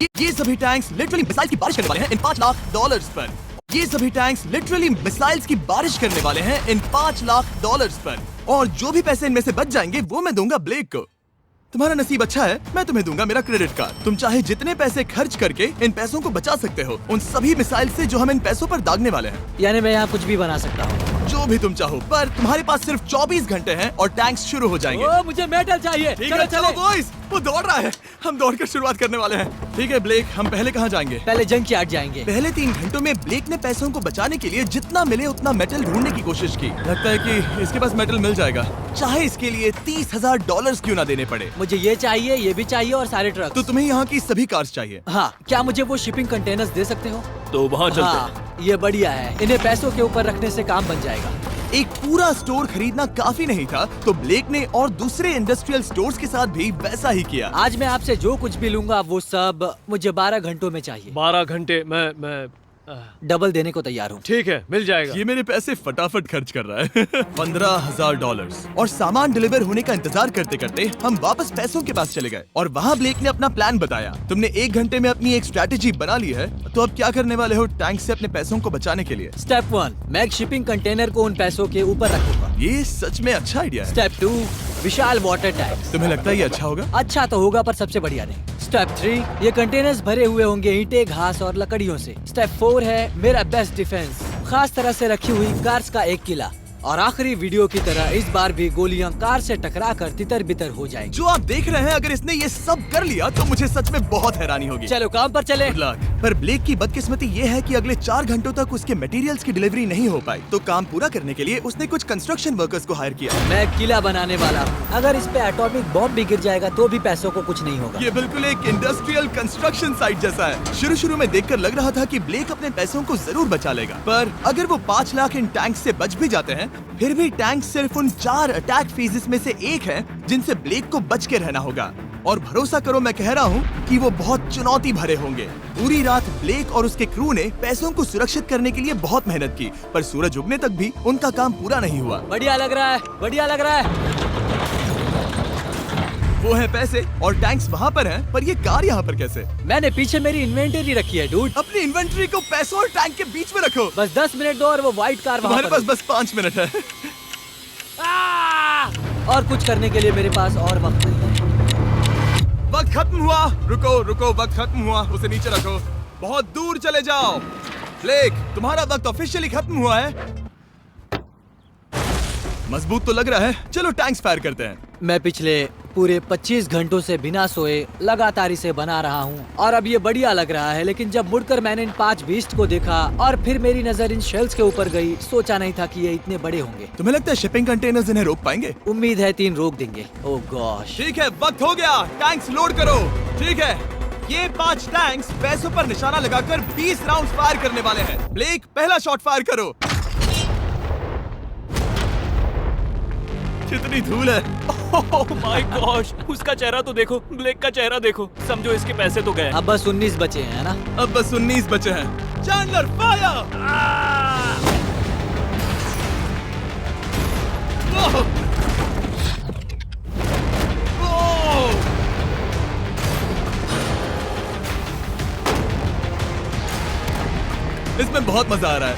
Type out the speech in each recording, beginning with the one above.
ये सभी tanks literally missile की बारिश करने वाले हैं इन $5 लाख पर। ये सभी टैंक्स लिटरली मिसाइल्स की बारिश करने वाले हैं इन $5 लाख पर। और जो भी पैसे इनमें से बच जाएंगे वो मैं दूंगा ब्लेक को। तुम्हारा नसीब अच्छा है, मैं तुम्हें दूंगा मेरा क्रेडिट कार्ड। तुम चाहे जितने पैसे खर्च करके इन पैसों को बचा सकते हो, उन सभी मिसाइल से जो हम इन पैसों पर दागने वाले हैं। यानी मैं यहाँ कुछ भी बना सकता हूँ? जो भी तुम चाहो, पर तुम्हारे पास सिर्फ 24 घंटे हैं और टैंक्स शुरू हो जाएंगे। ओ, मुझे मेडल चाहिए। चलो चलो बॉयज, वो दौड़ रहा है, हम दौड़कर शुरुआत करने वाले हैं। ठीक है ब्लेक, हम पहले कहाँ जाएंगे? पहले जंक यार्ड जाएंगे। पहले 3 घंटों में ब्लेक ने पैसों को बचाने के लिए जितना मिले उतना मेटल ढूंढने की कोशिश की। लगता है कि इसके पास मेटल मिल जाएगा, चाहे इसके लिए $30,000 क्यों ना देने पड़े। मुझे ये चाहिए, ये भी चाहिए और सारे ट्रक। तो तुम्हें यहाँ की सभी कार्स चाहिए? हाँ, क्या मुझे वो शिपिंग कंटेनर्स दे सकते हो? तो वहाँ चलते हैं। हाँ, ये बढ़िया है, इन्हें पैसों के ऊपर रखने से काम बन जाएगा। एक पूरा स्टोर खरीदना काफी नहीं था, तो ब्लेक ने और दूसरे इंडस्ट्रियल स्टोर्स के साथ भी वैसा ही किया। आज मैं आपसे जो कुछ भी लूंगा वो सब मुझे 12 घंटों में चाहिए। 12 घंटे मैं डबल देने को तैयार हूँ। ठीक है, मिल जाएगा। ये मेरे पैसे फटाफट खर्च कर रहा है। $15,000। और सामान डिलीवर होने का इंतजार करते करते हम वापस पैसों के पास चले गए और वहाँ ब्लेक ने अपना प्लान बताया। तुमने 1 घंटे में अपनी एक स्ट्रैटेजी बना ली है, तो अब क्या करने वाले हो टैंक से अपने पैसों को बचाने के लिए? स्टेप 1, मैं एक शिपिंग कंटेनर को उन पैसों के ऊपर रखूंगा। ये सच में अच्छा आइडिया है। स्टेप 2, विशाल वाटर टैंक। तुम्हें लगता है ये अच्छा होगा? अच्छा तो होगा, पर सबसे बढ़िया नहीं। स्टेप 3, ये कंटेनर्स भरे हुए होंगे ईंटें, घास और लकड़ियों से। स्टेप 4 है मेरा बेस्ट डिफेंस, खास तरह से रखी हुई कार्स का एक किला। और आखिरी वीडियो की तरह इस बार भी गोलियां कार से टकराकर तितर बितर हो जाएंगी। जो आप देख रहे हैं, अगर इसने ये सब कर लिया तो मुझे सच में बहुत हैरानी होगी। चलो काम पर चले। Good luck। पर ब्लेक की बदकिस्मती ये है कि अगले 4 घंटों तक उसके मटेरियल्स की डिलीवरी नहीं हो पाई, तो काम पूरा करने के लिए उसने कुछ कंस्ट्रक्शन वर्कर्स को हायर किया। मैं किला बनाने वाला हूँ, अगर इस पे एटॉमिक बॉम्ब भी गिर जाएगा तो भी पैसों को कुछ नहीं होगा। ये बिल्कुल एक इंडस्ट्रियल कंस्ट्रक्शन साइट जैसा है। शुरू में देखकर लग रहा था कि ब्लेक अपने पैसों को जरूर बचा लेगा, पर अगर वो 5 लाख इन टैंक से बच भी जाते हैं, फिर भी टैंक सिर्फ उन 4 अटैक फेजेस में से एक है जिनसे ब्लेक को बच के रहना होगा। और भरोसा करो, मैं कह रहा हूँ कि वो बहुत चुनौती भरे होंगे। पूरी रात ब्लेक और उसके क्रू ने पैसों को सुरक्षित करने के लिए बहुत मेहनत की, पर सूरज उगने तक भी उनका काम पूरा नहीं हुआ। बढ़िया लग रहा है, बढ़िया लग रहा है। वो है पैसे और टैंक्स वहाँ पर हैं, पर ये कार यहाँ पर कैसे? मैंने पीछे मेरी इन्वेंटरी रखी है डूड। अपनी इन्वेंट्री को पैसों और टैंक के बीच में रखो। बस 10 मिनट दो और वो व्हाइट कार वहाँ तुम्हारे पर पास बस 5 मिनट है। और कुछ करने के लिए मेरे पास और वक्त नहीं है। वक्त खत्म हुआ। रुको रुको, वक्त खत्म हुआ, उसे नीचे रखो। बहुत दूर चले जाओ। ब्लेक, तुम्हारा वक्त ऑफिशियली खत्म हुआ है। मजबूत तो लग रहा है। चलो टैंक्स फायर करते हैं। मैं पिछले पूरे 25 घंटों से बिना सोए लगातार इसे बना रहा हूँ और अब ये बढ़िया लग रहा है, लेकिन जब मुड़कर मैंने इन 5 बीस्ट को देखा और फिर मेरी नजर इन शेल्स के ऊपर गई, सोचा नहीं था कि ये इतने बड़े होंगे। तुम्हें लगता है शिपिंग कंटेनर्स इन्हें रोक पाएंगे? उम्मीद है 3 रोक देंगे। ओह गॉश। ठीक है, वक्त हो गया। टैंक्स लोड करो। ठीक है, ये 5 टैंक्स पैसों पर निशाना लगाकर 20 राउंड फायर करने वाले हैं। ब्लेक, पहला शॉट फायर करो। कितनी धूल है। ओह माय गॉश, उसका चेहरा तो देखो, ब्लेक का चेहरा देखो। समझो इसके पैसे तो गए। अब बस 19 बचे हैं ना? अब बस 19 बचे हैं। Chandler fire. इसमें बहुत मजा आ रहा है।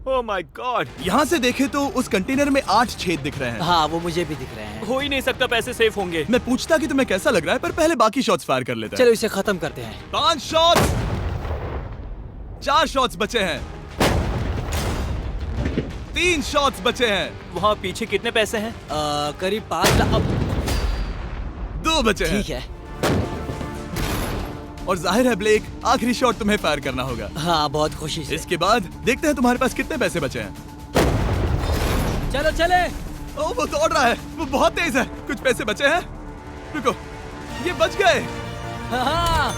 ओह माय गॉड। यहाँ से देखे तो उस कंटेनर में 8 छेद दिख रहे हैं। हाँ, वो मुझे भी दिख रहे हैं। हो ही नहीं सकता, पैसे सेफ होंगे। मैं पूछता कि तुम्हें कैसा लग रहा है, पर पहले बाकी शॉट्स फायर कर लेते हैं। चलो इसे खत्म करते हैं। 5 शॉट्स। 4 शॉट्स बचे हैं। 3 शॉट्स बचे हैं। वहाँ पीछे कितने पैसे हैं? करीब 5 लाख। 2 बचे हैं। ठीक है। और जाहिर है ब्लेक, आखिरी शॉट तुम्हें फायर करना होगा। हाँ, बहुत खुशी से। इसके बाद देखते हैं तुम्हारे पास कितने पैसे बचे हैं। चलो चले। ओह, वो दौड़ रहा है, वो बहुत तेज है। कुछ पैसे बचे हैं। रुको, ये बच गए। हाँ,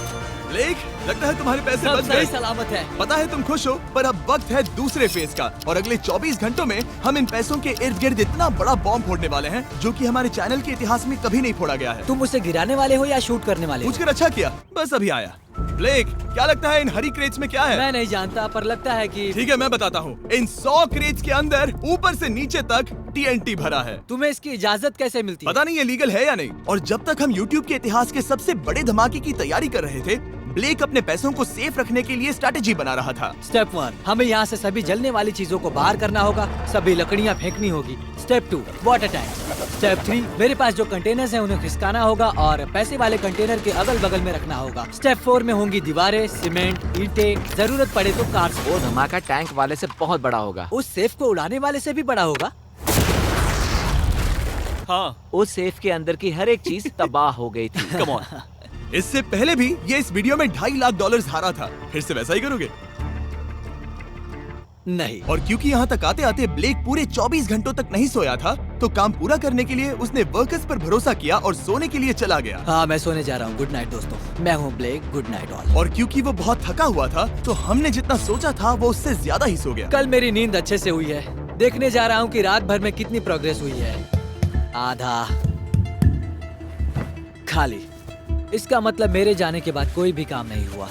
ब्लेक, लगता है तुम्हारे पैसे सब बच सही गए। सलामत है। पता है तुम खुश हो, पर अब वक्त है दूसरे फेज का और अगले 24 घंटों में हम इन पैसों के इर्द गिर्द इतना बड़ा बॉम्ब फोड़ने वाले हैं जो कि हमारे चैनल के इतिहास में कभी नहीं फोड़ा गया है। तुम उसे गिराने वाले हो या शूट करने वाले हो? पूछकर अच्छा किया, बस अभी आया। ब्लेक, क्या लगता है इन हरी क्रेट्स में क्या है? मैं नहीं जानता, पर लगता है कि ठीक है, मैं बताता हूँ। इन 100 क्रेट्स के अंदर ऊपर से नीचे तक TNT भरा है। तुम्हें इसकी इजाजत कैसे मिलती है? पता नहीं ये लीगल है या नहीं। और जब तक हम YouTube के इतिहास के सबसे बड़े धमाके की तैयारी कर रहे थे, ब्लेक अपने पैसों को सेफ रखने के लिए स्ट्रैटेजी बना रहा था। स्टेप 1, हमें यहाँ से सभी जलने वाली चीजों को बाहर करना होगा, सभी लकड़ियाँ फेंकनी होगी। Step 2, water tank. स्टेप 3, मेरे पास जो कंटेनर्स हैं उन्हें खिसकाना होगा और पैसे वाले कंटेनर के अगल बगल में रखना होगा। स्टेप 4 में होंगी दीवारें, सीमेंट, ईंटें, जरूरत पड़े तो कार्स। वो धमाका टैंक वाले से बहुत बड़ा होगा। उस सेफ को उड़ाने वाले से भी बड़ा होगा। हाँ, उस सेफ के अंदर की हर एक चीज तबाह हो गई थी। Come on. इससे पहले भी ये इस वीडियो में $2.5 लाख हारा था। फिर से वैसा ही करोगे? नहीं। और क्योंकि यहाँ तक आते आते ब्लेक पूरे 24 घंटों तक नहीं सोया था, तो काम पूरा करने के लिए उसने वर्कर्स पर भरोसा किया और सोने के लिए चला गया। हाँ, मैं सोने जा रहा हूँ। गुड नाइट दोस्तों, मैं हूँ ब्लेक। Good night all. और क्योंकि वो बहुत थका हुआ था, तो हमने जितना सोचा था वो उससे ज्यादा ही सो गया। कल मेरी नींद अच्छे से हुई है। देखने जा रहा हूँ कि रात भर में कितनी प्रोग्रेस हुई है। आधा, खाली। इसका मतलब मेरे जाने के बाद कोई भी काम नहीं हुआ।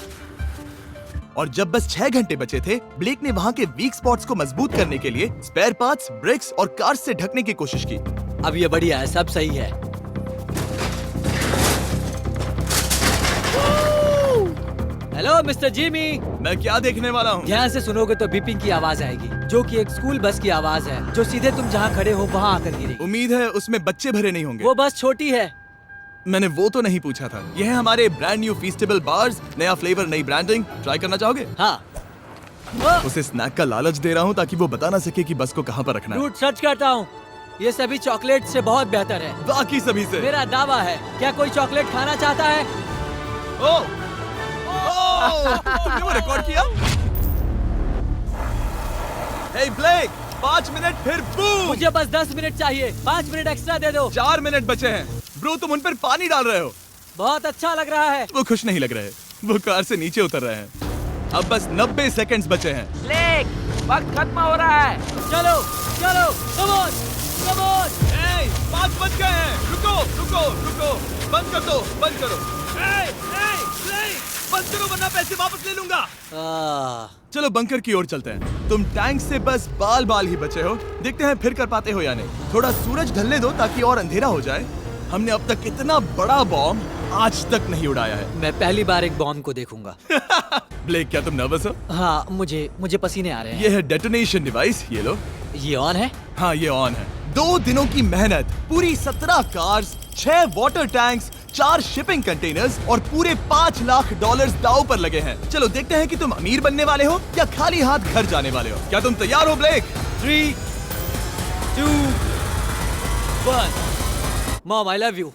और जब बस 6 घंटे बचे थे, ब्लेक ने वहाँ के वीक स्पॉट्स को मजबूत करने के लिए स्पेयर पार्ट्स, ब्रिक्स और कार्स से ढकने की कोशिश की। अब ये बढ़िया है, सब सही है। Hello mister Jimmy. मैं क्या देखने वाला हूँ? ध्यान से सुनोगे तो बीपिंग की आवाज आएगी, जो कि एक स्कूल बस की आवाज है, जो सीधे तुम जहाँ खड़े हो वहाँ आकर गिरेगी। उम्मीद है उसमें बच्चे भरे नहीं होंगे। वो बस छोटी है। मैंने वो तो नहीं पूछा था। यह है हमारे ब्रांड न्यू फीस्टेबल बार्स, नया फ्लेवर, नई ब्रांडिंग। ट्राई करना चाहोगे? हाँ। उसे स्नैक का लालच दे रहा हूँ ताकि वो बता ना सके कि बस को कहाँ पर रखना है। रूट सर्च करता हूँ। ये सभी चॉकलेट से बहुत बेहतर है। बाकी सभी से। मेरा दावा है। क्या कोई चॉकलेट खाना चाहता है? ओ! तुमने वो रिकॉर्ड किया? हे ब्लेक, 5 मिनट फिर बूम! मुझे बस 10 मिनट चाहिए। 5 मिनट एक्स्ट्रा दे दो। 4 मिनट बचे हैं। ब्रो, तुम उन पर पानी डाल रहे हो। बहुत अच्छा लग रहा है। वो खुश नहीं लग रहे। वो कार से नीचे उतर रहे हैं। अब बस 90 सेकंड्स बचे हैं। ब्लेक, वक्त खत्म हो रहा है। चलो चलो, कम ऑन कम ऑन। 5 बज गए हैं। रुको रुको रुको, बंद कर दो, बंद करो। बंद करो वरना पैसे वापस ले लूंगा। चलो बंकर की ओर चलते हैं। तुम टैंक से बस बाल बाल ही बचे हो। देखते हैं फिर कर पाते हो या नहीं। थोड़ा सूरज ढलने दो ताकि और अंधेरा हो जाए। हमने अब तक इतना बड़ा बॉम्ब आज तक नहीं उड़ाया है। मैं पहली बार एक बॉम्ब को देखूंगा। ब्लेक, क्या तुम नर्वस हो? हाँ, मुझे पसीने आ रहे हैं। ये है डेटोनेशन डिवाइस, ये लो। ये ऑन है? हाँ, ये ऑन है। 2 दिनों की मेहनत, पूरी 17 cars, 6 water tanks, 4 shipping containers और पूरे $5 लाख दांव पर लगे हैं। चलो देखते हैं कि तुम अमीर बनने वाले हो या खाली हाथ घर जाने वाले हो। क्या तुम तैयार हो Blake? 3, 2, 1। Mom, I love you.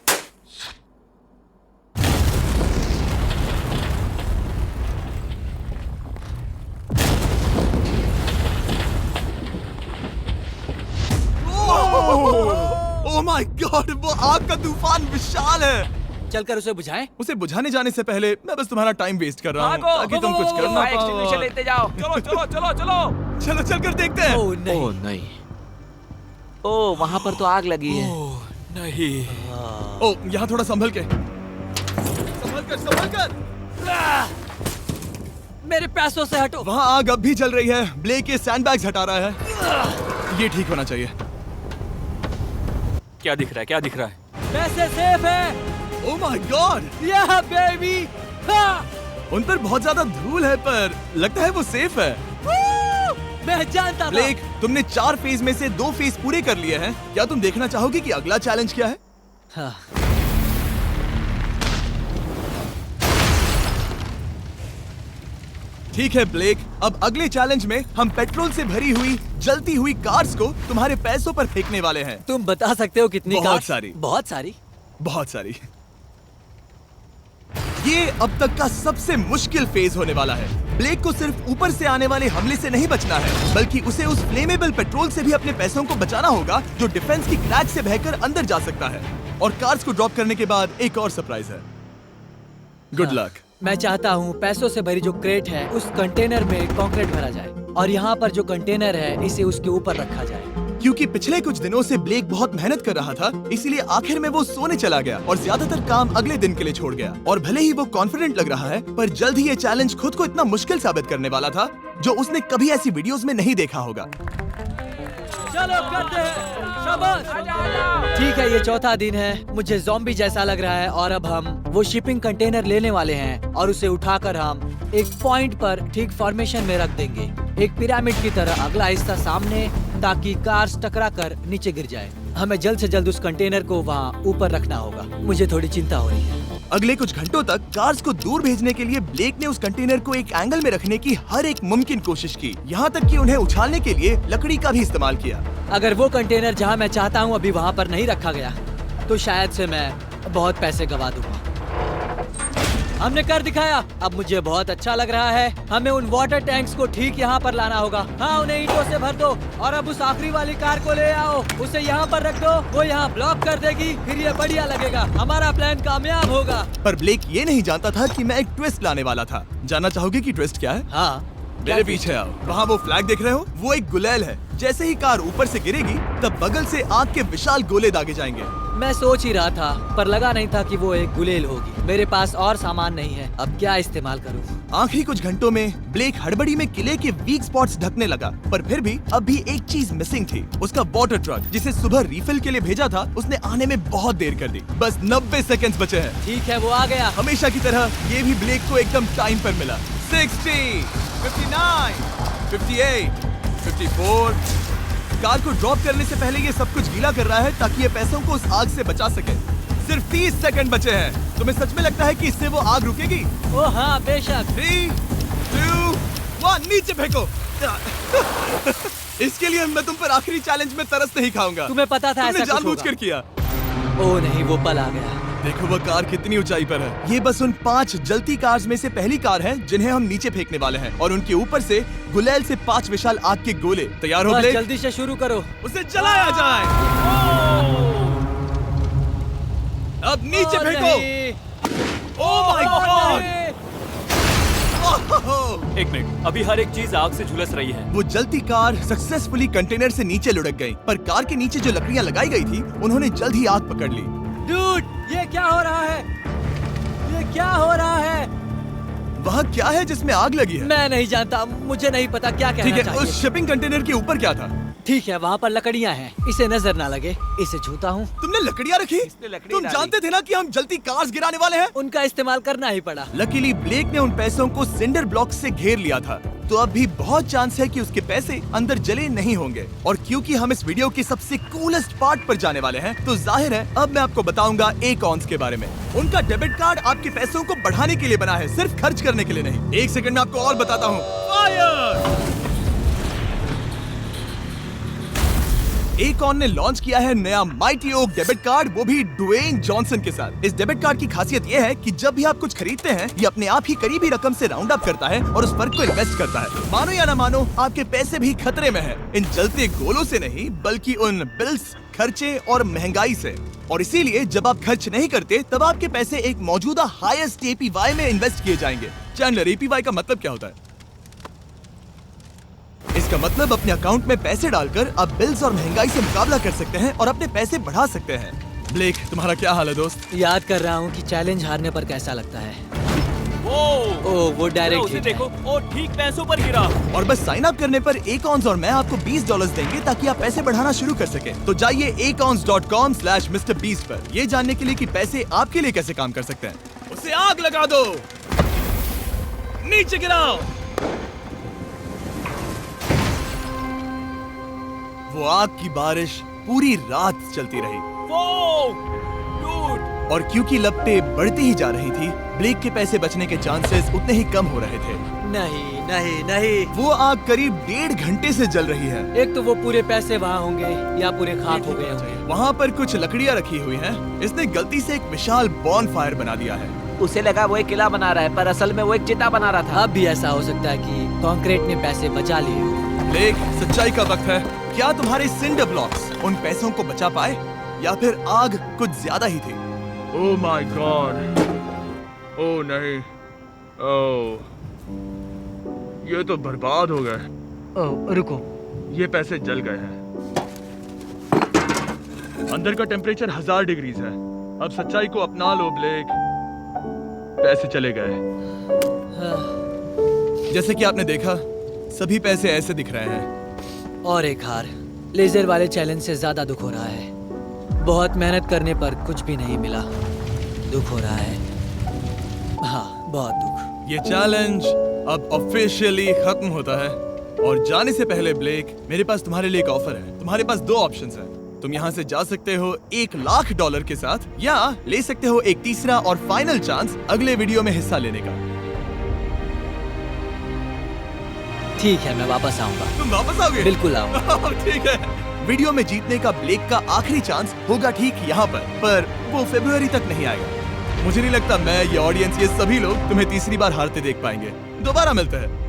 Oh my god, वो आग का तूफान विशाल है। चलकर उसे बुझाएं? उसे बुझाने जाने से पहले मैं बस तुम्हारा टाइम वेस्ट कर रहा हूँ भागो, ताकि तुम कुछ कर ना फायर एक्सटिंग्विशर पाओ। लेते जाओ। चलो चलो चलो चलो। चलो चलकर देखते हैं। ओह नहीं। ओह नहीं, ओह वहाँ पर तो आग लगी है। ओह नहीं। ओह, यहाँ थोड़ा संभल के। संभल कर। मेरे पैसों से हटो। वहाँ आग अब भी जल रही है। ब्लेक ये सैंडबैग्स हटा रहा है। ये ठीक होना चाहिए। क्या दिख रहा है? क्या दिख रहा है? पैसे सेफ है। ओह माय गॉड, या बेबी। उन पर बहुत ज्यादा धूल है, पर लगता है वो सेफ है। मैं जानता था। ब्लेक, तुमने 4 फेज में से 2 फेज पूरे कर लिए हैं। क्या तुम देखना चाहोगे कि अगला चैलेंज क्या है? हाँ। ठीक है ब्लेक, अब अगले चैलेंज में हम पेट्रोल से भरी हुई जलती हुई कार्स को तुम्हारे पैसों पर फेंकने वाले हैं। तुम बता सकते हो कितनी? बहुत कार? सारी। बहुत सारी। बहुत सारी। ये अब तक का सबसे मुश्किल फेज होने वाला है। ब्लेक को सिर्फ ऊपर से आने वाले हमले से नहीं बचना है, बल्कि उसे उस फ्लेमेबल पेट्रोल से भी अपने पैसों को बचाना होगा जो डिफेंस की क्रैक से बहकर अंदर जा सकता है। और कार्स को ड्रॉप करने के बाद एक और सरप्राइज है। Good luck. मैं चाहता हूँ पैसों से भरी जो क्रेट है उस कंटेनर में कंक्रीट भरा जाए और यहाँ पर जो कंटेनर है इसे उसके ऊपर रखा जाए। क्योंकि पिछले कुछ दिनों से ब्लेक बहुत मेहनत कर रहा था, इसीलिए आखिर में वो सोने चला गया और ज्यादातर काम अगले दिन के लिए छोड़ गया। और भले ही वो कॉन्फिडेंट लग रहा है, पर जल्द ही ये चैलेंज खुद को इतना मुश्किल साबित करने वाला था जो उसने कभी ऐसी वीडियोस में नहीं देखा होगा। चलो करते हैं, शाबाश। ठीक है, ये चौथा दिन है। मुझे ज़ॉम्बी जैसा लग रहा है और अब हम वो शिपिंग कंटेनर लेने वाले हैं और उसे उठाकर हम एक पॉइंट पर ठीक फॉर्मेशन में रख देंगे, एक पिरामिड की तरह। अगला हिस्सा सामने, ताकि कार्स टकरा कर नीचे गिर जाए। हमें जल्द से जल्द उस कंटेनर को वहाँ ऊपर रखना होगा। मुझे थोड़ी चिंता हो रही है। अगले कुछ घंटों तक कार्स को दूर भेजने के लिए ब्लेक ने उस कंटेनर को एक एंगल में रखने की हर एक मुमकिन कोशिश की, यहाँ तक कि उन्हें उछालने के लिए लकड़ी का भी इस्तेमाल किया। अगर वो कंटेनर जहाँ मैं चाहता हूँ अभी वहाँ पर नहीं रखा गया, तो शायद से मैं बहुत पैसे गवा दूंगा। हमने कर दिखाया, अब मुझे बहुत अच्छा लग रहा है। हमें उन वाटर टैंक्स को ठीक यहाँ पर लाना होगा। हाँ, उन्हें ईंटों से भर दो और अब उस आखिरी वाली कार को ले आओ, उसे यहाँ पर रख दो। वो यहाँ ब्लॉक कर देगी, फिर ये बढ़िया लगेगा। हमारा प्लान कामयाब होगा। पर ब्लेक ये नहीं जानता था कि मैं एक ट्विस्ट लाने वाला था। जानना चाहोगे कि ट्विस्ट क्या है? हाँ, मेरे पीछे आओ। वहाँ वो फ्लैग देख रहे हो, वो एक गुलेल है। जैसे ही कार ऊपर से गिरेगी, तब बगल से आग के विशाल गोले दागे जाएंगे। मैं सोच ही रहा था, पर लगा नहीं था कि वो एक गुलेल होगी। मेरे पास और सामान नहीं है, अब क्या इस्तेमाल करूं? आखिरी कुछ घंटों में ब्लेक हड़बड़ी में किले के वीक स्पॉट्स ढकने लगा, पर फिर भी अब भी एक चीज मिसिंग थी। उसका वाटर ट्रक, जिसे सुबह रिफिल के लिए भेजा था, उसने आने में बहुत देर कर दी। बस 90 सेकंड्स बचे हैं। ठीक है, वो आ गया। हमेशा की तरह ये भी ब्लेक को एकदम टाइम पर मिला। 60, 59, 58, 54। कार को ड्रॉप करने से पहले ये सब कुछ गीला कर रहा है ताकि ये पैसों को उस आग से बचा सके। सिर्फ 30 सेकंड बचे हैं। तुम्हें सच में लगता है कि इससे वो आग रुकेगी? ओ हाँ, बेशक। 3, 2, 1, नीचे फेंको। इसके लिए मैं तुम पर आखिरी चैलेंज में तरस नहीं खाऊंगा। तुम्हें पता था तुमने ऐसा कुछ जानबूझकर होगा। किया। ओ नहीं, वो पल आ गया। देखो वो कार कितनी ऊंचाई पर है। ये बस उन 5 जलती कार्स में से पहली कार है जिन्हें हम नीचे फेंकने वाले हैं, और उनके ऊपर से गुलेल से 5 विशाल आग के गोले। तैयार हो बस ब्लेक? जल्दी से शुरू करो। उसे जलाया जाए। अब नीचे ओ फेंको। नहीं। Oh my oh God! नहीं। एक मिनट, अभी हर एक चीज आग से झुलस रही है। वो जलती कार सक्सेसफुली कंटेनर से नीचे लुढ़क गई, पर कार के नीचे जो लकड़ियां लगाई गई थी, उन्होंने जल्द ही आग पकड़ ली। डूड, ये क्या हो रहा है? ये क्या हो रहा है? वहाँ क्या है जिसमें आग लगी है? मैं नहीं जानता, मुझे नहीं पता क्या ठीक कहना है, चाहिए। उस शिपिंग कंटेनर के ऊपर क्या था? ठीक है, वहाँ पर लकड़ियाँ हैं, इसे नजर ना लगे। इसे छूता हूँ। तुमने लकड़ियाँ रखी? इसने लकड़ी तुम डाली। जानते थे ना कि हम जलती कार्स गिराने वाले हैं? उनका इस्तेमाल करना ही पड़ा। लकीली ब्लेक ने उन पैसों को सिंडर ब्लॉक से घेर लिया था, तो अब भी बहुत चांस है कि उसके पैसे अंदर जले नहीं होंगे। और क्योंकि हम इस वीडियो के सबसे कूलेस्ट पार्ट पर जाने वाले हैं, तो जाहिर है अब मैं आपको बताऊंगा एकॉन्स के बारे में। उनका डेबिट कार्ड आपके पैसों को बढ़ाने के लिए बना है, सिर्फ खर्च करने के लिए नहीं। एक सेकंड में आपको और बताता हूँ। फायर! एकॉन ने लॉन्च किया है नया माइटी ओक डेबिट कार्ड, वो भी ड्वेन जॉनसन के साथ। इस डेबिट कार्ड की खासियत ये है कि जब भी आप कुछ खरीदते हैं, ये अपने आप ही करीबी रकम से राउंड अप करता है और उस फर्क को इन्वेस्ट करता है। मानो या ना मानो, आपके पैसे भी खतरे में हैं। इन जलते गोलों से नहीं, बल्कि उन बिल्स, खर्चे और महंगाई से। और इसीलिए जब आप खर्च नहीं करते, तब आपके पैसे एक मौजूदा हाईएस्ट APY में इन्वेस्ट किए जाएंगे। चैंडलर, APY का मतलब क्या होता है? इसका मतलब अपने अकाउंट में पैसे डालकर आप बिल्स और महंगाई से मुकाबला कर सकते हैं और अपने पैसे बढ़ा सकते हैं। ब्लेक, तुम्हारा क्या हाल है दोस्त? याद कर रहा हूँ कि चैलेंज हारने पर कैसा लगता है। वो उसे डायरेक्ट देखो, ओ ठीक पैसों पर गिरा। और बस साइन अप करने पर एकॉन्स और मैं आपको $20 देंगे ताकि आप पैसे बढ़ाना शुरू कर सके। तो जाइए acons.com/MrBeast पर ये जानने के लिए कि पैसे आपके लिए कैसे काम कर सकते हैं। उसे आग लगा दो, नीचे गिराओ। वो आग की बारिश पूरी रात चलती रही। डूड, और क्योंकि लपटें बढ़ती ही जा रही थी, ब्लेक के पैसे बचने के चांसेस उतने ही कम हो रहे थे। नहीं नहीं नहीं। वो आग करीब 1.5 घंटे से जल रही है। एक तो वो पूरे पैसे वहाँ होंगे या पूरे खाक हो गए होंगे। वहाँ पर कुछ लकड़ियाँ रखी हुई हैं। इसने गलती से एक विशाल बॉनफायर बना दिया है। उसे लगा वो एक किला बना रहा है, पर असल में वो एक चिता बना रहा था। अब भी ऐसा हो सकता है कि कंक्रीट ने पैसे बचा लिए हो। ब्लेक, सच्चाई का वक्त है। क्या तुम्हारे सिंडर ब्लॉक्स उन पैसों को बचा पाए, या फिर आग कुछ ज्यादा ही थी? ओह माय गॉड, ओह नहीं, ओह ये तो बर्बाद हो गए। ओह रुको, ये पैसे जल गए हैं। अंदर का टेम्परेचर 1000 डिग्रीज है। अब सच्चाई को अपना लो ब्लेक, पैसे चले गए। जैसे कि आपने देखा, सभी पैसे ऐसे दिख रहे हैं। और एक हार, लेजर वाले चैलेंज से ज्यादा दुख हो रहा है। बहुत मेहनत करने पर कुछ भी नहीं मिला, दुख हो रहा है। हाँ, बहुत दुख। ये चैलेंज अब ऑफिशियली खत्म होता है। और जाने से पहले ब्लेक, मेरे पास तुम्हारे लिए एक ऑफर है। तुम्हारे पास 2 ऑप्शंस हैं। तुम यहाँ से जा सकते हो $1,00,000 के साथ, या ले सकते हो एक तीसरा और फाइनल चांस अगले वीडियो में हिस्सा लेने का। ठीक है, मैं वापस आऊंगा। तुम वापस आओगे? बिल्कुल आऊंगा। ठीक है। वीडियो में जीतने का ब्लेक का आखिरी चांस होगा ठीक यहाँ पर वो फरवरी तक नहीं आएगा। मुझे नहीं लगता मैं, ये ऑडियंस, ये सभी लोग तुम्हें तीसरी बार हारते देख पाएंगे। दोबारा मिलते हैं।